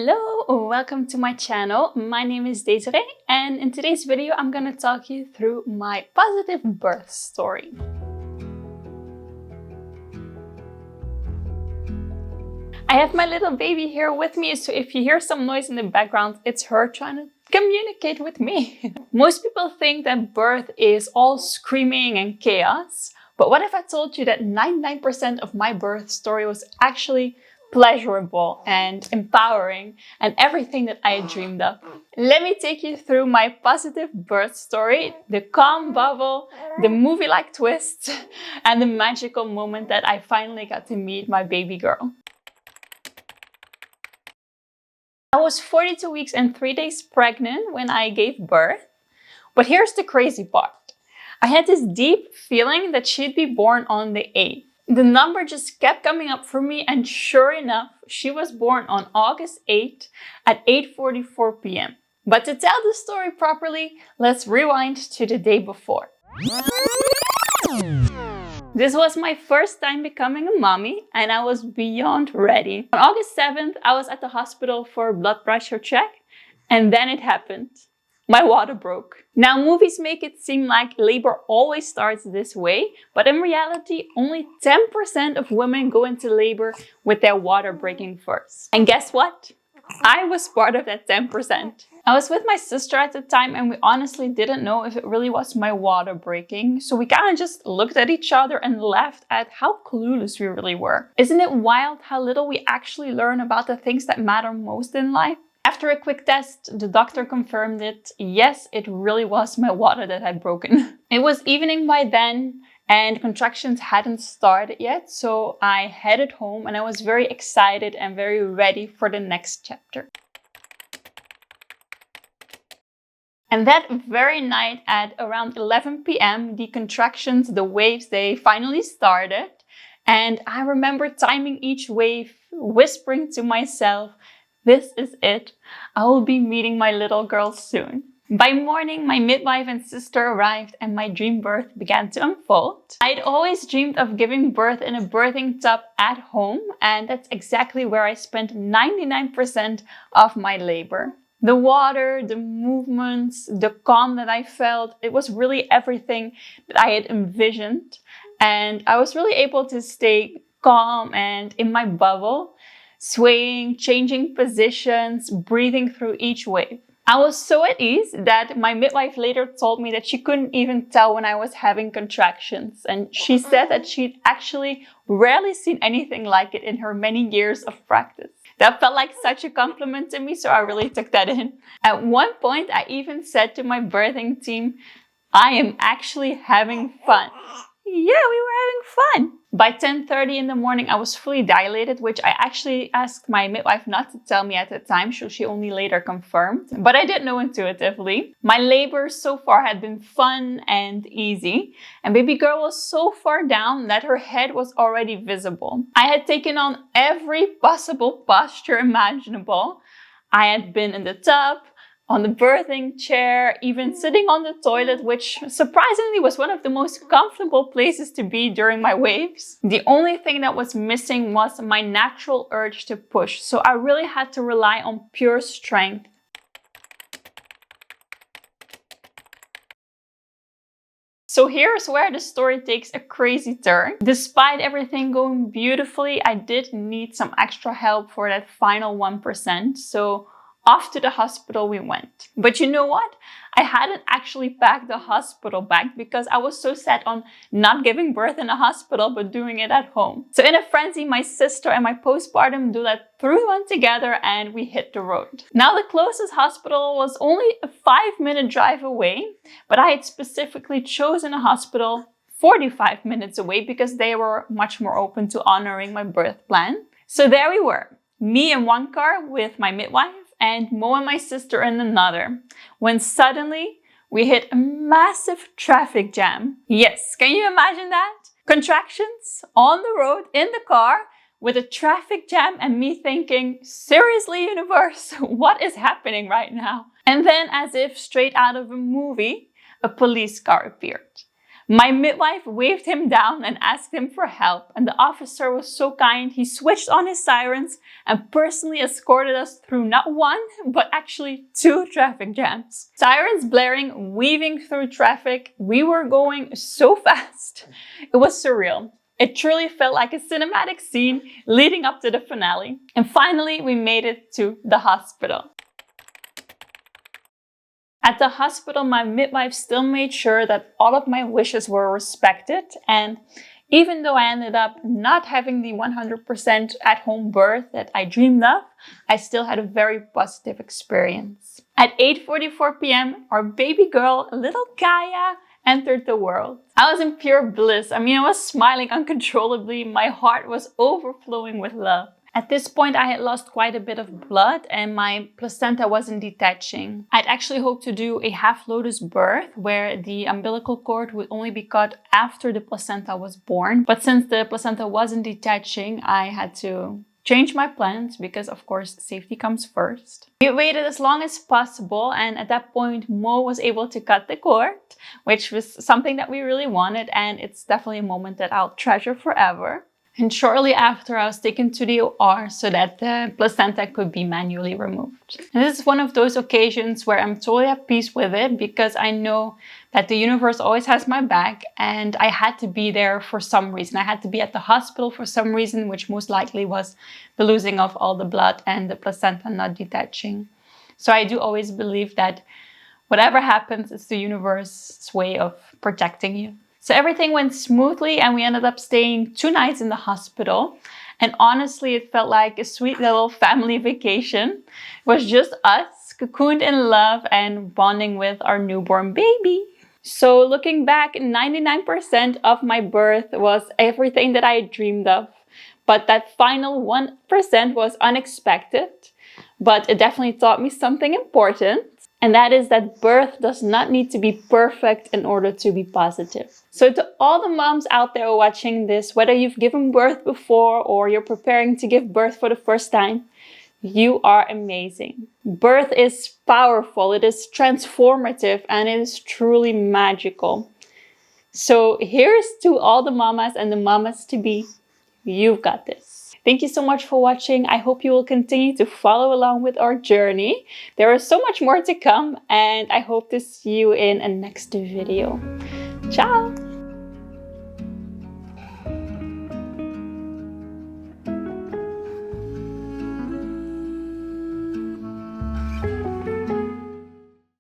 Hello, welcome to my channel. My name is Desiree, and in today's video I'm gonna talk you through my positive birth story. I have my little baby here with me, so if you hear some noise in the background, it's her trying to communicate with me. Most people think that birth is all screaming and chaos, but what if I told you that 99% of my birth story was actually pleasurable and empowering and everything that I had dreamed of? Let me take you through my positive birth story, the calm bubble, the movie-like twist, and the magical moment that I finally got to meet my baby girl. I was 42 weeks and 3 days pregnant when I gave birth, but here's the crazy part. I had this deep feeling that she'd be born on the 8th. The number just kept coming up for me, and sure enough, she was born on August 8th at 8:44 p.m. But to tell the story properly, let's rewind to the day before. This was my first time becoming a mommy, and I was beyond ready. On August 7th, I was at the hospital for a blood pressure check, and then it happened. My water broke. Now, movies make it seem like labor always starts this way, but in reality, only 10% of women go into labor with their water breaking first. And guess what? I was part of that 10%. I was with my sister at the time, and we honestly didn't know if it really was my water breaking. So we kind of just looked at each other and laughed at how clueless we really were. Isn't it wild how little we actually learn about the things that matter most in life? After a quick test, the doctor confirmed it. Yes, it really was my water that had broken. It was evening by then, and contractions hadn't started yet, so I headed home, and I was very excited and very ready for the next chapter. And that very night at around 11 p.m, the contractions, the waves, they finally started. And I remember timing each wave, whispering to myself, "This is it. I will be meeting my little girl soon." By morning, my midwife and sister arrived, and my dream birth began to unfold. I'd always dreamed of giving birth in a birthing tub at home, and that's exactly where I spent 99% of my labor. The water, the movements, the calm that I felt, it was really everything that I had envisioned. And I was really able to stay calm and in my bubble, swaying, changing positions, breathing through each wave. I was so at ease that my midwife later told me that she couldn't even tell when I was having contractions. And she said that she'd actually rarely seen anything like it in her many years of practice. That felt like such a compliment to me, so I really took that in. At one point, I even said to my birthing team, "I am actually having fun." Yeah, we were having fun. By 10:30 in the morning, I was fully dilated, which I actually asked my midwife not to tell me at the time, so she only later confirmed. But I did know intuitively. My labor so far had been fun and easy, and baby girl was so far down that her head was already visible. I had taken on every possible posture imaginable. I had been in the tub, on the birthing chair, even sitting on the toilet, which surprisingly was one of the most comfortable places to be during my waves. The only thing that was missing was my natural urge to push, so I really had to rely on pure strength. So here's where the story takes a crazy turn. Despite everything going beautifully, I did need some extra help for that final 1%, so off to the hospital we went. But you know what? I hadn't actually packed the hospital bag because I was so set on not giving birth in a hospital, but doing it at home. So in a frenzy, my sister and my postpartum doula threw one together and we hit the road. Now, the closest hospital was only a 5-minute drive away, but I had specifically chosen a hospital 45 minutes away because they were much more open to honoring my birth plan. So there we were, me in one car with my midwife, and Mo and my sister in another, when suddenly we hit a massive traffic jam. Yes, can you imagine that? Contractions on the road in the car with a traffic jam and me thinking, seriously, universe, what is happening right now? And then, as if straight out of a movie, a police car appeared. My midwife waved him down and asked him for help, and the officer was so kind, he switched on his sirens and personally escorted us through not one, but actually 2 traffic jams. Sirens blaring, weaving through traffic. We were going so fast. It was surreal. It truly felt like a cinematic scene leading up to the finale. And finally, we made it to the hospital. At the hospital, my midwife still made sure that all of my wishes were respected. And even though I ended up not having the 100% at-home birth that I dreamed of, I still had a very positive experience. At 8:44 p.m., our baby girl, little Kaya, entered the world. I was in pure bliss. I was smiling uncontrollably. My heart was overflowing with love. At this point, I had lost quite a bit of blood and my placenta wasn't detaching. I'd actually hoped to do a half lotus birth where the umbilical cord would only be cut after the placenta was born. But since the placenta wasn't detaching, I had to change my plans because, of course, safety comes first. We waited as long as possible, and at that point, Mo was able to cut the cord, which was something that we really wanted, and it's definitely a moment that I'll treasure forever. And shortly after, I was taken to the OR so that the placenta could be manually removed. And this is one of those occasions where I'm totally at peace with it because I know that the universe always has my back and I had to be there for some reason. I had to be at the hospital for some reason, which most likely was the losing of all the blood and the placenta not detaching. So I do always believe that whatever happens, it's the universe's way of protecting you. So everything went smoothly and we ended up staying 2 nights in the hospital. And honestly, it felt like a sweet little family vacation. It was just us, cocooned in love and bonding with our newborn baby. So looking back, 99% of my birth was everything that I dreamed of. But that final 1% was unexpected. But it definitely taught me something important. And that is that birth does not need to be perfect in order to be positive. So to all the moms out there watching this, whether you've given birth before or you're preparing to give birth for the first time, you are amazing. Birth is powerful, it is transformative, and it is truly magical. So here's to all the mamas and the mamas to be. You've got this. Thank you so much for watching. I hope you will continue to follow along with our journey. There is so much more to come and I hope to see you in a next video. Ciao!